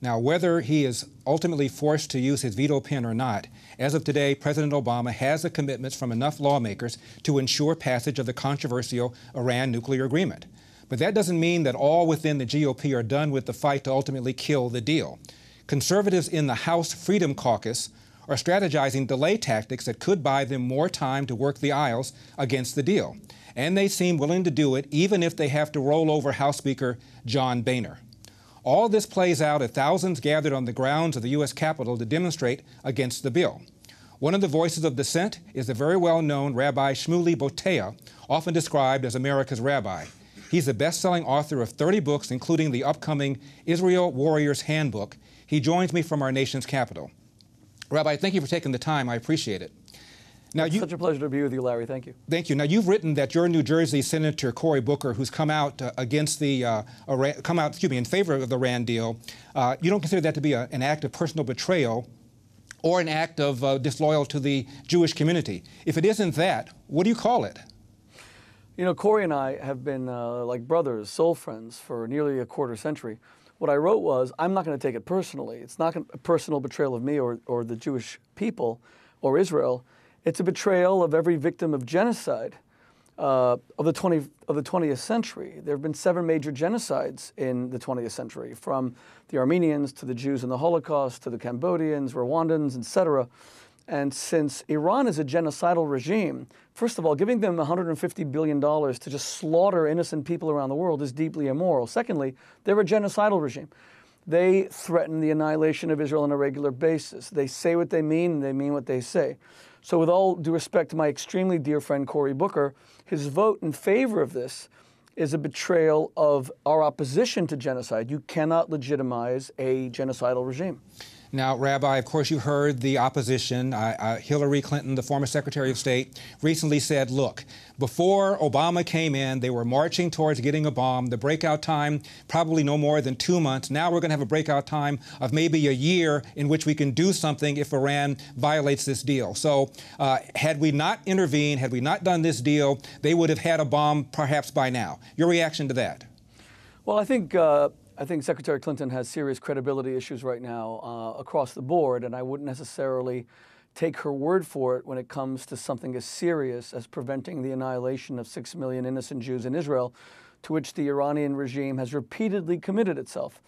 Now, whether he is ultimately forced to use his veto pen or not, as of today, President Obama has the commitments from enough lawmakers to ensure passage of the controversial Iran nuclear agreement. But that doesn't mean that all within the GOP are done with the fight to ultimately kill the deal. Conservatives in the House Freedom Caucus are strategizing delay tactics that could buy them more time to work the aisles against the deal. And they seem willing to do it even if they have to roll over House Speaker John Boehner. All this plays out as thousands gathered on the grounds of the U.S. Capitol to demonstrate against the bill. One of the voices of dissent is the very well-known Rabbi Shmuley Boteach, often described as America's rabbi. He's the best-selling author of 30 books, including the upcoming Israel Warrior's Handbook. He joins me from our nation's capital. Rabbi, thank you for taking the time. I appreciate it. Now, it's such a pleasure to be with you, Larry. Thank you. Thank you. Now, you've written that your New Jersey Senator Cory Booker, who's come out against the in favor of the Iran deal, you don't consider that to be an act of personal betrayal or an act of disloyal to the Jewish community. If it isn't that, what do you call it? You know, Cory and I have been like brothers, soul friends for nearly a quarter century. What I wrote was, I'm not going to take it personally. It's not a personal betrayal of me or the Jewish people or Israel. It's a betrayal of every victim of genocide of the 20th century. There have been 7 major genocides in the 20th century, from the Armenians to the Jews in the Holocaust to the Cambodians, Rwandans, etc. And since Iran is a genocidal regime, first of all, giving them $150 billion to just slaughter innocent people around the world is deeply immoral. Secondly, they're a genocidal regime. They threaten the annihilation of Israel on a regular basis. They say what they mean, and they mean what they say. So with all due respect to my extremely dear friend Cory Booker, his vote in favor of this is a betrayal of our opposition to genocide. You cannot legitimize a genocidal regime. Now, Rabbi, of course, you heard the opposition. Hillary Clinton, the former Secretary of State, recently said, look, before Obama came in, they were marching towards getting a bomb. The breakout time, probably no more than 2 months. Now we're going to have a breakout time of maybe a year in which we can do something if Iran violates this deal. So had we not intervened, had we not done this deal, they would have had a bomb perhaps by now. Your reaction to that? Well, I think Secretary Clinton has serious credibility issues right now across the board, and I wouldn't necessarily take her word for it when it comes to something as serious as preventing the annihilation of 6 million innocent Jews in Israel, to which the Iranian regime has repeatedly committed itself.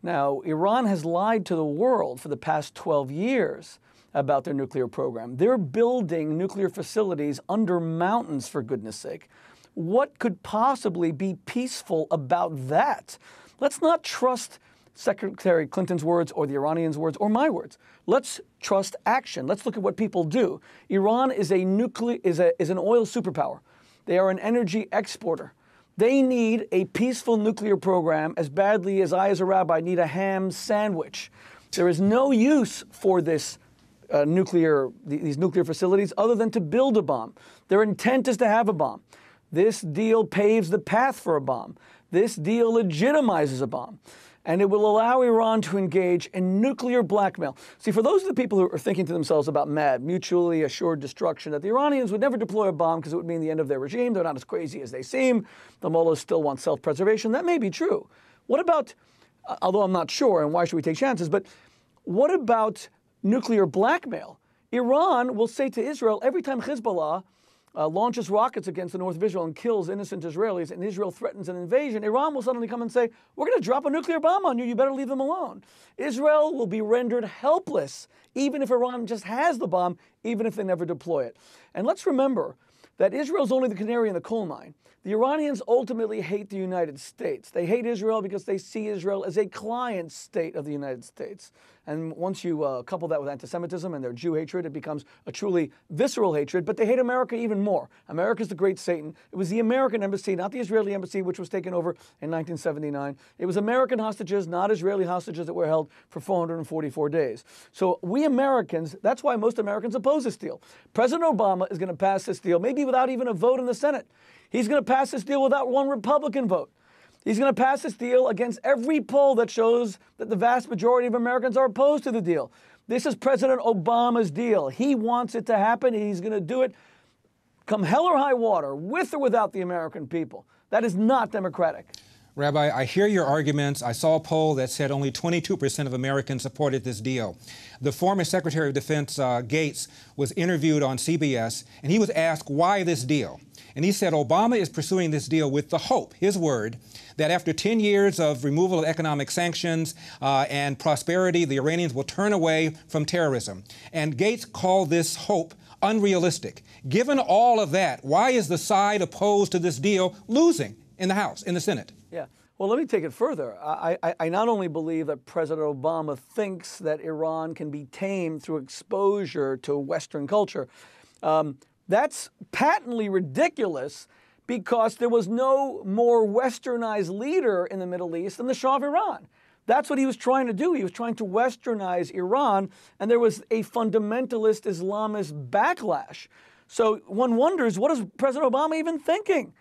Now, Iran has lied to the world for the past 12 years about their nuclear program. They're building nuclear facilities under mountains, for goodness sake. What could possibly be peaceful about that? Let's not trust Secretary Clinton's words or the Iranians' words or my words. Let's trust action. Let's look at what people do. Iran is an oil superpower. They are an energy exporter. They need a peaceful nuclear program as badly as I, as a rabbi, need a ham sandwich. There is no use for these nuclear facilities other than to build a bomb. Their intent is to have a bomb. This deal paves the path for a bomb. This deal legitimizes a bomb, and it will allow Iran to engage in nuclear blackmail. See, for those of the people who are thinking to themselves about MAD, mutually assured destruction, that the Iranians would never deploy a bomb because it would mean the end of their regime, they're not as crazy as they seem, the mullahs still want self-preservation, that may be true. What about, although I'm not sure, and why should we take chances, but what about nuclear blackmail? Iran will say to Israel, every time Hezbollah launches rockets against the north of Israel and kills innocent Israelis, and Israel threatens an invasion, Iran will suddenly come and say, we're going to drop a nuclear bomb on you, you better leave them alone. Israel will be rendered helpless, even if Iran just has the bomb, even if they never deploy it. And let's remember that Israel's only the canary in the coal mine. The Iranians ultimately hate the United States. They hate Israel because they see Israel as a client state of the United States. And once you couple that with anti-Semitism and their Jew hatred, it becomes a truly visceral hatred. But they hate America even more. America's the great Satan. It was the American embassy, not the Israeli embassy, which was taken over in 1979. It was American hostages, not Israeli hostages, that were held for 444 days. So we Americans, that's why most Americans oppose this deal. President Obama is going to pass this deal, maybe without even a vote in the Senate. He's going to pass this deal without one Republican vote. He's going to pass this deal against every poll that shows that the vast majority of Americans are opposed to the deal. This is President Obama's deal. He wants it to happen, and he's going to do it come hell or high water, with or without the American people. That is not democratic. Rabbi, I hear your arguments. I saw a poll that said only 22% of Americans supported this deal. The former Secretary of Defense, Gates, was interviewed on CBS, and he was asked why this deal. And he said Obama is pursuing this deal with the hope, his word, that after 10 years of removal of economic sanctions and prosperity, the Iranians will turn away from terrorism. And Gates called this hope unrealistic. Given all of that, why is the side opposed to this deal losing in the House, in the Senate? Yeah. Well, let me take it further. I not only believe that President Obama thinks that Iran can be tamed through exposure to Western culture. That's patently ridiculous because there was no more westernized leader in the Middle East than the Shah of Iran. That's what he was trying to do. He was trying to westernize Iran, and there was a fundamentalist Islamist backlash. So one wonders, what is President Obama even thinking?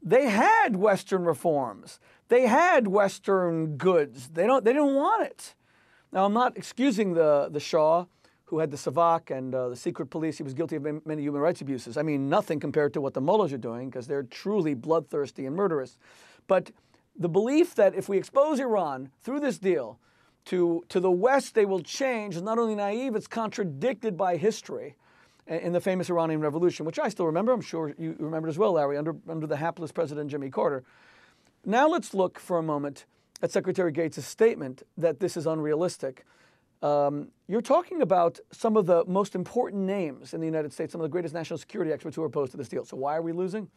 They had Western reforms. They had Western goods. They didn't want it. Now, I'm not excusing the Shah, who had the Savak and the secret police. He was guilty of many human rights abuses. I mean, nothing compared to what the mullahs are doing, because they're truly bloodthirsty and murderous. But the belief that if we expose Iran through this deal to the West, they will change is not only naive, it's contradicted by history in the famous Iranian Revolution, which I still remember. I'm sure you remember it as well, Larry, under the hapless President Jimmy Carter. Now let's look for a moment at Secretary Gates' statement that this is unrealistic. You're talking about some of the most important names in the United States, some of the greatest national security experts who are opposed to this deal. So why are we losing?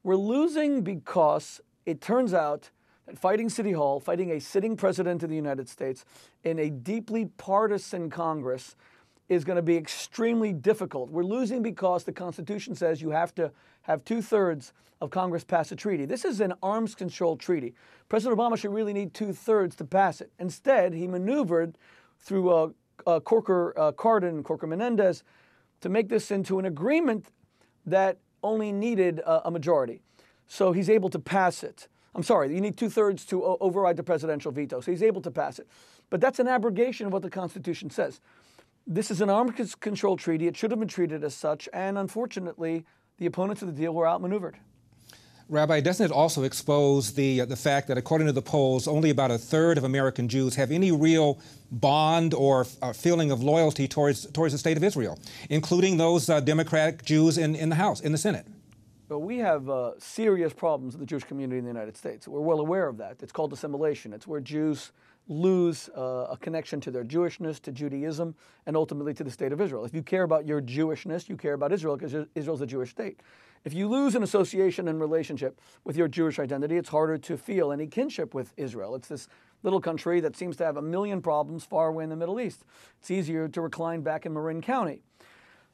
We're losing because it turns out that fighting City Hall, fighting a sitting president of the United States in a deeply partisan Congress is going to be extremely difficult. We're losing because the Constitution says you have to have 2/3 of Congress pass a treaty. This is an arms control treaty. President Obama should really need 2/3 to pass it. Instead, he maneuvered through Corker Menendez to make this into an agreement that only needed a majority. So he's able to pass it. I'm sorry, you need 2/3 to override the presidential veto. So he's able to pass it. But that's an abrogation of what the Constitution says. This is an arms control treaty. It should have been treated as such. And unfortunately, the opponents of the deal were outmaneuvered. Rabbi, doesn't it also expose the fact that, according to the polls, only about 1/3 of American Jews have any real bond or feeling of loyalty towards the state of Israel, including those Democratic Jews in the House, in the Senate? Well, we have serious problems with the Jewish community in the United States. We're well aware of that. It's called assimilation. It's where Jews lose a connection to their Jewishness, to Judaism, and ultimately to the state of Israel. If you care about your Jewishness, you care about Israel because Israel's a Jewish state. If you lose an association and relationship with your Jewish identity, it's harder to feel any kinship with Israel. It's this little country that seems to have a million problems far away in the Middle East. It's easier to recline back in Marin County.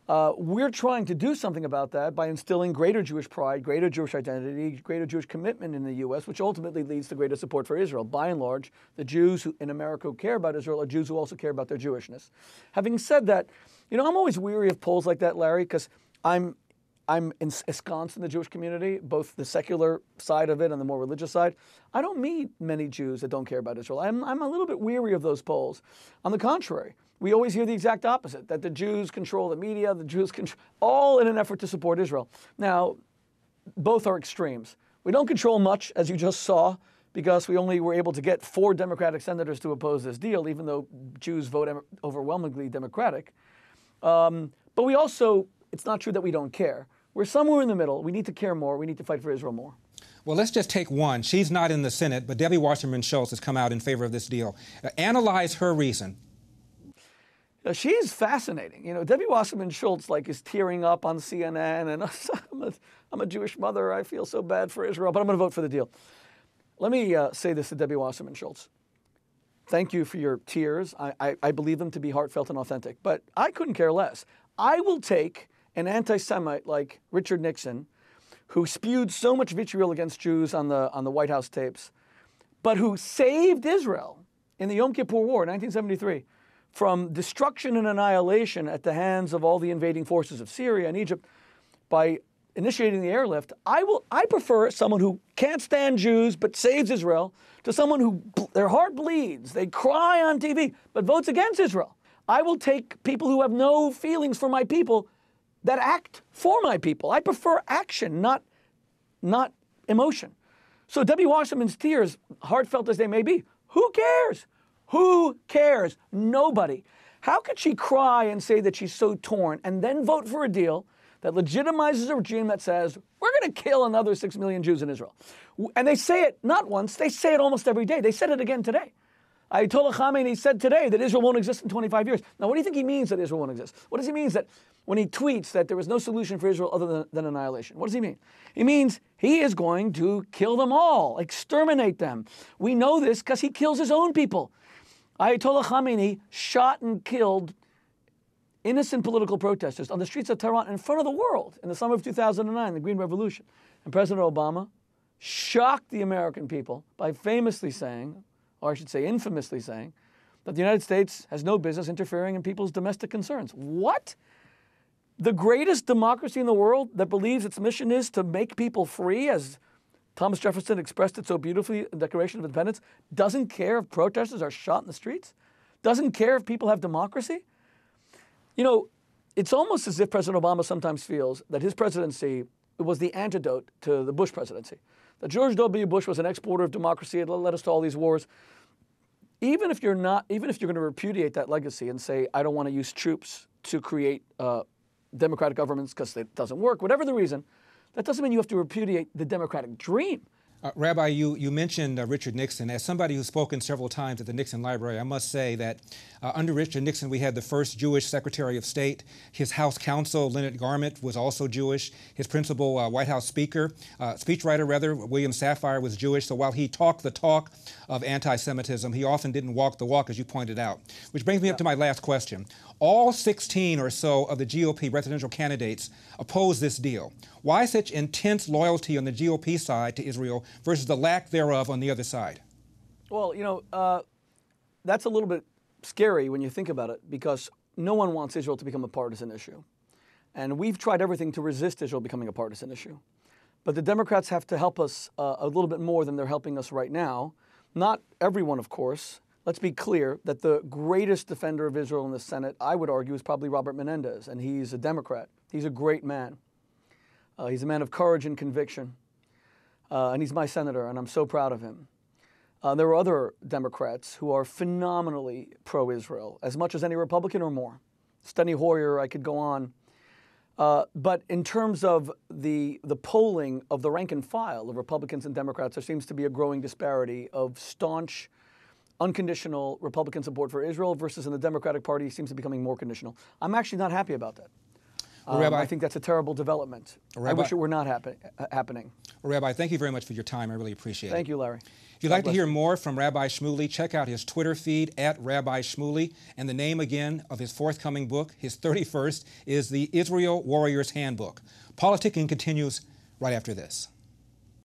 We're trying to do something about that by instilling greater Jewish pride, greater Jewish identity, greater Jewish commitment in the U.S., which ultimately leads to greater support for Israel. By and large, the Jews in America who care about Israel are Jews who also care about their Jewishness. Having said that, I'm always weary of polls like that, Larry, because I'm ensconced in the Jewish community, both the secular side of it and the more religious side. I don't meet many Jews that don't care about Israel. I'm a little bit weary of those polls. On the contrary, we always hear the exact opposite, that the Jews control the media, the Jews control, all in an effort to support Israel. Now, both are extremes. We don't control much, as you just saw, because we only were able to get 4 Democratic senators to oppose this deal, even though Jews vote overwhelmingly Democratic. But we also, it's not true that we don't care. We're somewhere in the middle. We need to care more. We need to fight for Israel more. Well, let's just take one. She's not in the Senate, but Debbie Wasserman Schultz has come out in favor of this deal. Analyze her reason. She's fascinating. Debbie Wasserman Schultz is tearing up on CNN, and I'm a Jewish mother. I feel so bad for Israel, but I'm going to vote for the deal. Let me say this to Debbie Wasserman Schultz. Thank you for your tears. I believe them to be heartfelt and authentic, but I couldn't care less. I will take an anti-Semite like Richard Nixon, who spewed so much vitriol against Jews on the White House tapes, but who saved Israel in the Yom Kippur War, 1973, from destruction and annihilation at the hands of all the invading forces of Syria and Egypt by initiating the airlift. I prefer someone who can't stand Jews but saves Israel to someone who their heart bleeds, they cry on TV, but votes against Israel. I will take people who have no feelings for my people that act for my people. I prefer action, not emotion. So Debbie Wasserman's tears, heartfelt as they may be, who cares? Who cares? Nobody. How could she cry and say that she's so torn and then vote for a deal that legitimizes a regime that says, we're going to kill another 6 million Jews in Israel? And they say it not once, they say it almost every day. They said it again today. Ayatollah Khamenei said today that Israel won't exist in 25 years. Now, what do you think he means that Israel won't exist? What does he mean that when he tweets that there is no solution for Israel other than annihilation? What does he mean? He means he is going to kill them all, exterminate them. We know this because he kills his own people. Ayatollah Khamenei shot and killed innocent political protesters on the streets of Tehran in front of the world in the summer of 2009, the Green Revolution. And President Obama shocked the American people by famously saying, or I should say infamously saying, that the United States has no business interfering in people's domestic concerns. What? The greatest democracy in the world that believes its mission is to make people free, as Thomas Jefferson expressed it so beautifully in the Declaration of Independence, doesn't care if protesters are shot in the streets, doesn't care if people have democracy? You know, it's almost as if President Obama sometimes feels that his presidency was the antidote to the Bush presidency. That George W. Bush was an exporter of democracy and led us to all these wars. Even if you're going to repudiate that legacy and say, I don't want to use troops to create democratic governments because it doesn't work, whatever the reason, that doesn't mean you have to repudiate the democratic dream. Rabbi, you mentioned Richard Nixon. As somebody who's spoken several times at the Nixon Library, I must say that under Richard Nixon, we had the first Jewish Secretary of State. His House counsel, Leonard Garment, was also Jewish. His principal White House speechwriter, William Safire, was Jewish. So while he talked the talk of anti-Semitism, he often didn't walk the walk, as you pointed out. Which brings me up to my last question. All 16 or so of the GOP presidential candidates oppose this deal. Why such intense loyalty on the GOP side to Israel versus the lack thereof on the other side? Well, you know, that's a little bit scary when you think about it, because no one wants Israel to become a partisan issue. And we've tried everything to resist Israel becoming a partisan issue. But the Democrats have to help us a little bit more than they're helping us right now. Not everyone, of course. Let's be clear that the greatest defender of Israel in the Senate, I would argue, is probably Robert Menendez, and he's a Democrat. He's a great man. He's a man of courage and conviction, and he's my senator, and I'm so proud of him. There are other Democrats who are phenomenally pro-Israel, as much as any Republican or more. Steny Hoyer, I could go on. But in terms of the polling of the rank and file of Republicans and Democrats, there seems to be a growing disparity of staunch, unconditional Republican support for Israel versus in the Democratic Party seems to be becoming more conditional. I'm actually not happy about that. Rabbi, I think that's a terrible development. I wish it were not happening. Rabbi, thank you very much for your time. I really appreciate it. Thank you, Larry. If you'd like to hear more from Rabbi Shmuley, check out his Twitter feed at Rabbi Shmuley. And the name again of his forthcoming book, his 31st, is The Israel Warrior's Handbook. Politicking continues right after this.